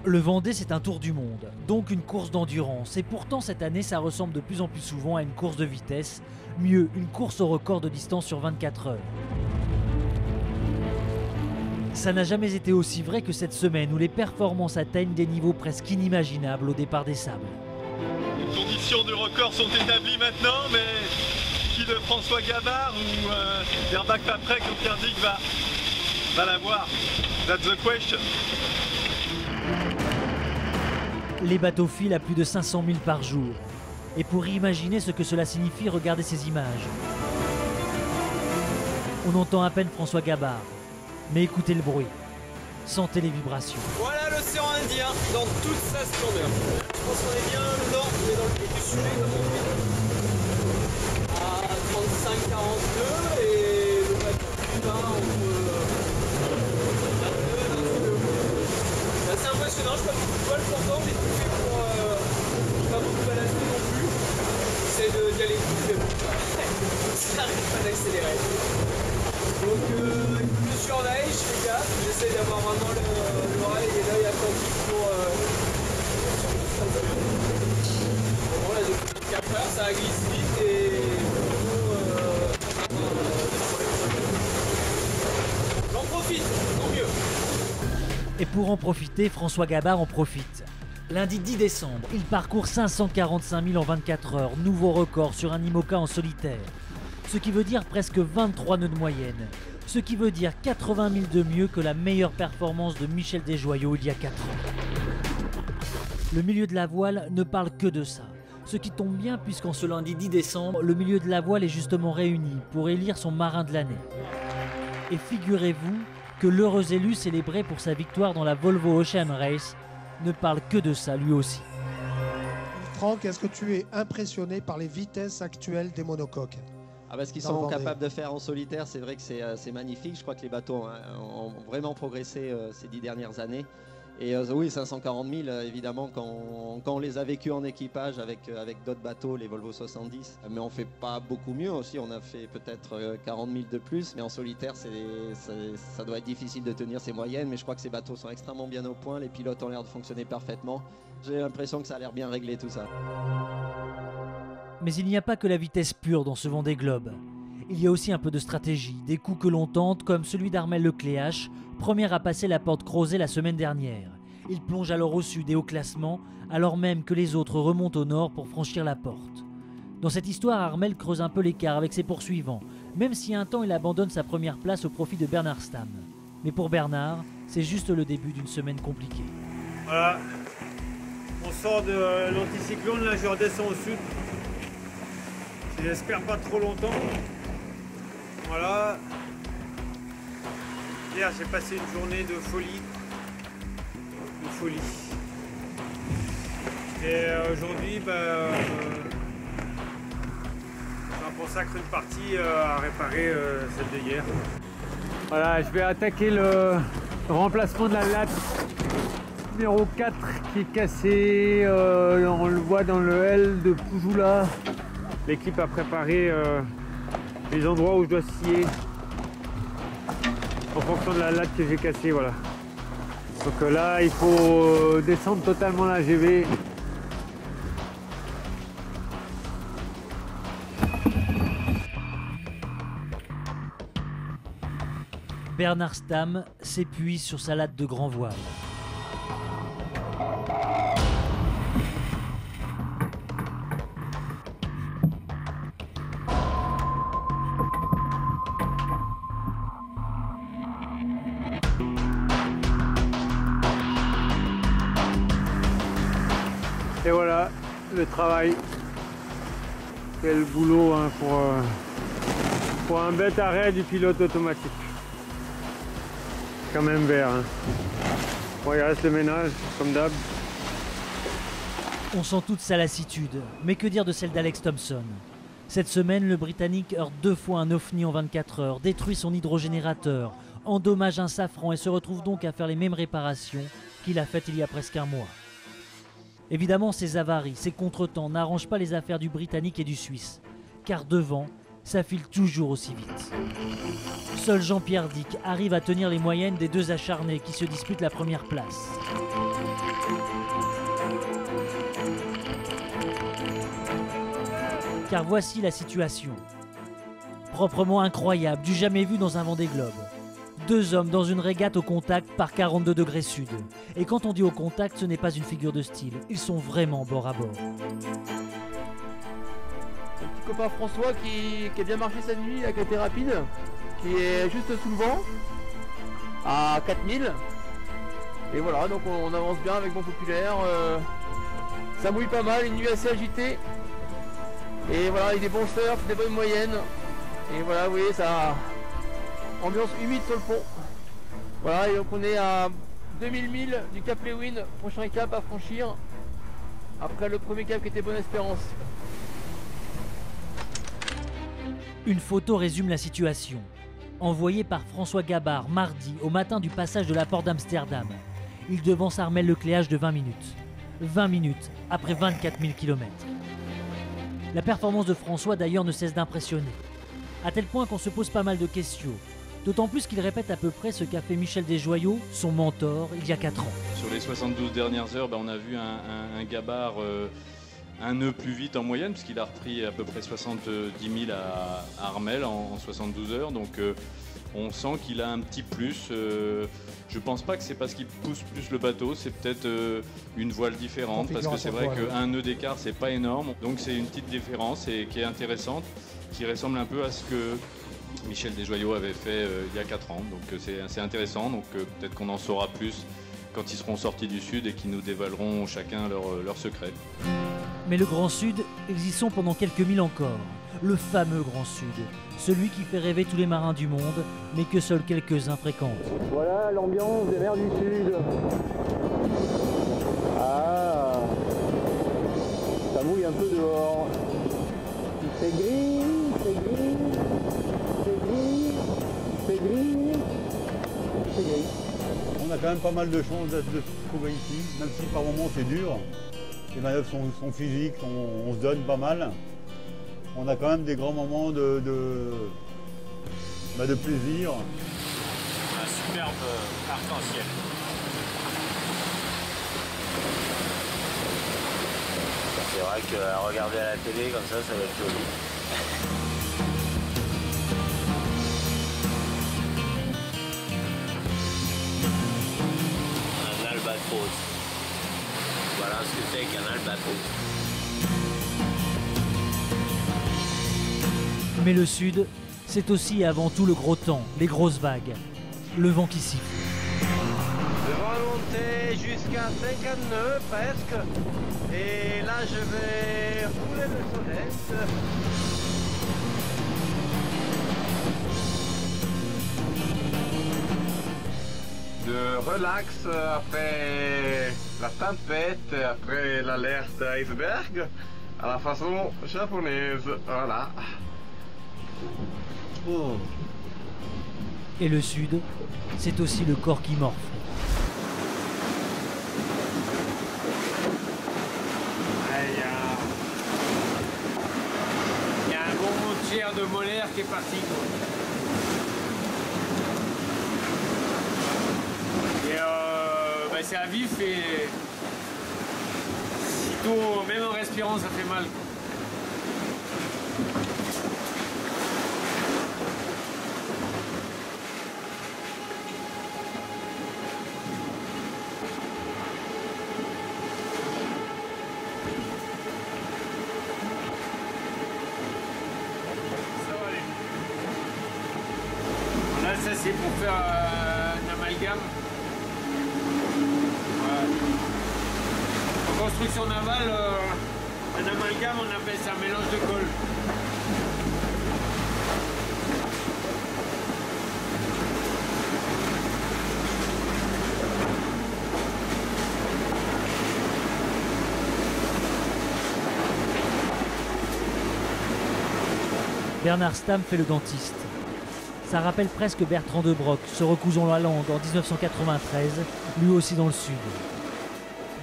Le Vendée, c'est un tour du monde, donc une course d'endurance. Et pourtant, cette année, ça ressemble de plus en plus souvent à une course de vitesse. Mieux, une course au record de distance sur 24 heures. Ça n'a jamais été aussi vrai que cette semaine où les performances atteignent des niveaux presque inimaginables au départ des sables. Les conditions de record sont établies maintenant, mais qui de François Gabard ou Verbac Paprec ou Pierre Dick va l'avoir? That's the question. Les bateaux filent à plus de 500 000 par jour. Et pour imaginer ce que cela signifie, regardez ces images. On entend à peine François Gabard. Mais écoutez le bruit. Sentez les vibrations. Voilà l'océan Indien dans toute sa splendeur. Je pense qu'on est bien dedans, on est dans le vif du sujet comme on dit. À 35-42 et le bateau qui va entre 22 et 22. C'est assez impressionnant, je suis pas beaucoup de poils pourtant, j'ai tout fait pour pas beaucoup ballaster non plus. J'essaie d'y aller vite, mais bon, ça n'arrive pas d'accélérer. Donc je surveille, je fais gaffe, j'essaie d'avoir vraiment l'oreille et l'œil attentif pour bon là depuis 4 heures ça glisse vite et j'en profite, tant mieux. Et pour en profiter, François Gabard en profite. Lundi 10 décembre, il parcourt 545 000 en 24 heures, nouveau record sur un IMOCA en solitaire. Ce qui veut dire presque 23 nœuds de moyenne. Ce qui veut dire 80 000 de mieux que la meilleure performance de Michel Desjoyaux il y a 4 ans. Le milieu de la voile ne parle que de ça. Ce qui tombe bien puisqu'en ce lundi 10 décembre, le milieu de la voile est justement réuni pour élire son marin de l'année. Et figurez-vous que l'heureux élu célébré pour sa victoire dans la Volvo Ocean Race ne parle que de ça lui aussi. Franck, est-ce que tu es impressionné par les vitesses actuelles des monocoques ? Ce qu'ils sont capables de faire en solitaire, c'est vrai que c'est magnifique. Je crois que les bateaux ont vraiment progressé ces 10 dernières années. Et oui, 540 000, évidemment, quand on les a vécus en équipage avec d'autres bateaux, les Volvo 70. Mais on ne fait pas beaucoup mieux aussi. On a fait peut-être 40 000 de plus. Mais en solitaire, ça doit être difficile de tenir ces moyennes. Mais je crois que ces bateaux sont extrêmement bien au point. Les pilotes ont l'air de fonctionner parfaitement. J'ai l'impression que ça a l'air bien réglé tout ça. Mais il n'y a pas que la vitesse pure dans ce Vendée Globe. Il y a aussi un peu de stratégie, des coups que l'on tente comme celui d'Armel Lecléache, premier à passer la porte Crozet la semaine dernière. Il plonge alors au sud et au classement, alors même que les autres remontent au nord pour franchir la porte. Dans cette histoire, Armel creuse un peu l'écart avec ses poursuivants, même si un temps il abandonne sa première place au profit de Bernard Stamm. Mais pour Bernard, c'est juste le début d'une semaine compliquée. Voilà, on sort de l'anticyclone, là je redescends au sud. J'espère pas trop longtemps. Voilà. Hier j'ai passé une journée de folie. Et aujourd'hui, j'en consacre une partie à réparer celle de hier. Voilà, je vais attaquer le remplacement de la latte numéro 4 qui est cassée. On le voit dans le L de Poujoula. L'équipe a préparé les endroits où je dois scier en fonction de la latte que j'ai cassée, voilà. Donc là, il faut descendre totalement la GV. Bernard Stamm s'épuise sur sa latte de grand voile. Et voilà, le travail. Quel boulot hein, pour un bête arrêt du pilote automatique. Quand même vert. Hein. Bon, il reste le ménage, comme d'hab. On sent toute sa lassitude, mais que dire de celle d'Alex Thompson? Cette semaine, le Britannique heurte 2 fois un ovni en 24 heures, détruit son hydrogénérateur, endommage un safran et se retrouve donc à faire les mêmes réparations qu'il a faites il y a presque un mois. Évidemment, ces avaries, ces contretemps n'arrangent pas les affaires du Britannique et du Suisse, car devant, ça file toujours aussi vite. Seul Jean-Pierre Dick arrive à tenir les moyennes des deux acharnés qui se disputent la première place. Car voici la situation. Proprement incroyable, du jamais vu dans un Vendée Globe. 2 hommes dans une régate au contact par 42 degrés sud. Et quand on dit au contact, ce n'est pas une figure de style, ils sont vraiment bord à bord. Le petit copain François qui a bien marché cette nuit, qui a été rapide, qui est juste sous le vent, à 4000. Et voilà, donc on avance bien avec Bon Populaire. Ça mouille pas mal, une nuit assez agitée. Et voilà, avec des bons surfs, des bonnes moyennes. Et voilà, vous voyez, ça ambiance humide sur le pont. Voilà, et donc on est à 2000 milles du Cap Lewin, prochain cap à franchir. Après le premier cap qui était Bonne-Espérance. Une photo résume la situation. Envoyée par François Gabard mardi au matin du passage de la porte d'Amsterdam. Il devance Armel Lecléache de 20 minutes. 20 minutes après 24 000 km. La performance de François d'ailleurs ne cesse d'impressionner. À tel point qu'on se pose pas mal de questions. D'autant plus qu'il répète à peu près ce qu'a fait Michel Desjoyaux, son mentor, il y a 4 ans. Sur les 72 dernières heures, on a vu un Gabard un nœud plus vite en moyenne, puisqu'il a repris à peu près 70 000 à Armel en 72 heures. Donc on sent qu'il a un petit plus. Je pense pas que c'est parce qu'il pousse plus le bateau, c'est peut-être une voile différente, parce que c'est vrai qu'un nœud d'écart, c'est pas énorme. Donc c'est une petite différence et qui est intéressante, qui ressemble un peu à ce que Michel Desjoyaux avait fait il y a 4 ans, donc c'est intéressant, donc peut-être qu'on en saura plus quand ils seront sortis du Sud et qu'ils nous dévoileront chacun leur secret. Mais le Grand Sud, ils y sont pendant quelques milles encore. Le fameux Grand Sud, celui qui fait rêver tous les marins du monde, mais que seuls quelques-uns fréquentent. Voilà l'ambiance des mers du Sud. Ah, ça mouille un peu dehors. C'est gris, c'est gris, c'est gris, c'est gris, c'est gris. On a quand même pas mal de chance de se trouver ici, même si par moments c'est dur. Les manœuvres sont physiques, on se donne pas mal. On a quand même des grands moments de plaisir. Un superbe arc-en-ciel. C'est vrai qu'à regarder à la télé comme ça va être joli. Un albatros. Voilà ce que c'est qu'un albatros. Mais le Sud, c'est aussi et avant tout le gros temps, les grosses vagues, le vent qui siffle. Le vent est monté jusqu'à 50 nœuds presque. Et là je vais rouler le sonnette. De relax après la tempête, après l'alerte iceberg, à la façon japonaise. Voilà. Oh. Et le Sud, c'est aussi le corps qui morfle. Il y a un bon tiers de molaire qui est parti, quoi. Et c'est à vif et sitôt, même en respirant, ça fait mal, quoi. Ça c'est pour faire un amalgame. Ouais. En construction navale, un amalgame on appelle ça un mélange de colle. Bernard Stamm fait le dentiste. Ça rappelle presque Bertrand de Broc, se recousant la langue en 1993, lui aussi dans le Sud.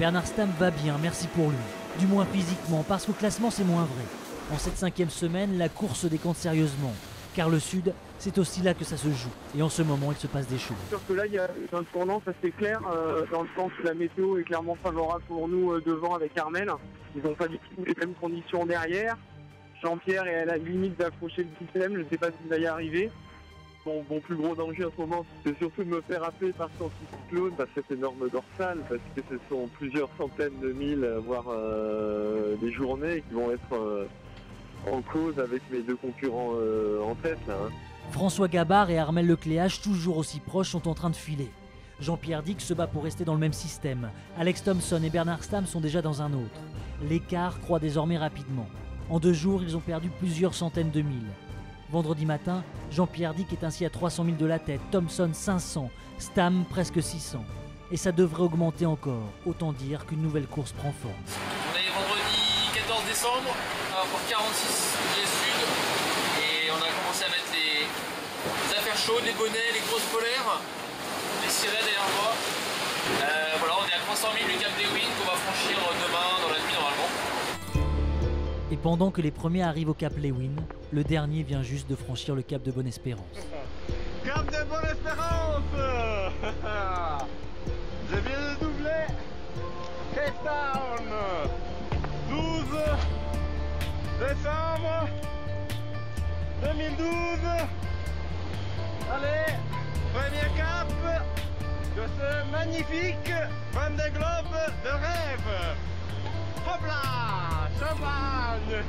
Bernard Stamm va bien, merci pour lui. Du moins physiquement, parce qu'au classement c'est moins vrai. En cette 5e semaine, la course se décante sérieusement, car le Sud C'est aussi là que ça se joue, et en ce moment il se passe des choses. Sûr que là il y a un tournant, ça c'est clair, dans le sens où la météo est clairement favorable pour nous devant avec Armel. Ils n'ont pas du tout les mêmes conditions derrière. Jean-Pierre est à la limite d'accrocher le système, je ne sais pas s'il va y arriver. Mon plus gros danger en ce moment, c'est surtout de me faire happer par cet anticyclone, par cette énorme dorsale, parce que ce sont plusieurs centaines de milles, voire des journées qui vont être en cause avec mes deux concurrents en tête là. François Gabard et Armel Lecléache, toujours aussi proches, sont en train de filer. Jean-Pierre Dick se bat pour rester dans le même système. Alex Thompson et Bernard Stamm sont déjà dans un autre. L'écart croît désormais rapidement. En 2 jours, ils ont perdu plusieurs centaines de milles. Vendredi matin, Jean-Pierre Dick est ainsi à 300 000 de la tête, Thompson 500, Stamm presque 600. Et ça devrait augmenter encore, autant dire qu'une nouvelle course prend forme. On est vendredi 14 décembre, pour 46 pieds sud, et on a commencé à mettre les affaires chaudes, les bonnets, les grosses polaires, les sirènes derrière moi. Voilà, on est à 300 000 du Cap Lewin qu'on va franchir demain dans la nuit normalement. Et pendant que les premiers arrivent au Cap Lewin, le dernier vient juste de franchir le Cap de Bonne-Espérance. Cap de Bonne-Espérance. Je viens de doubler Cape Town. 12 décembre 2012. Allez, premier cap de ce magnifique Vendée Globe de rêve. Hop là, champagne.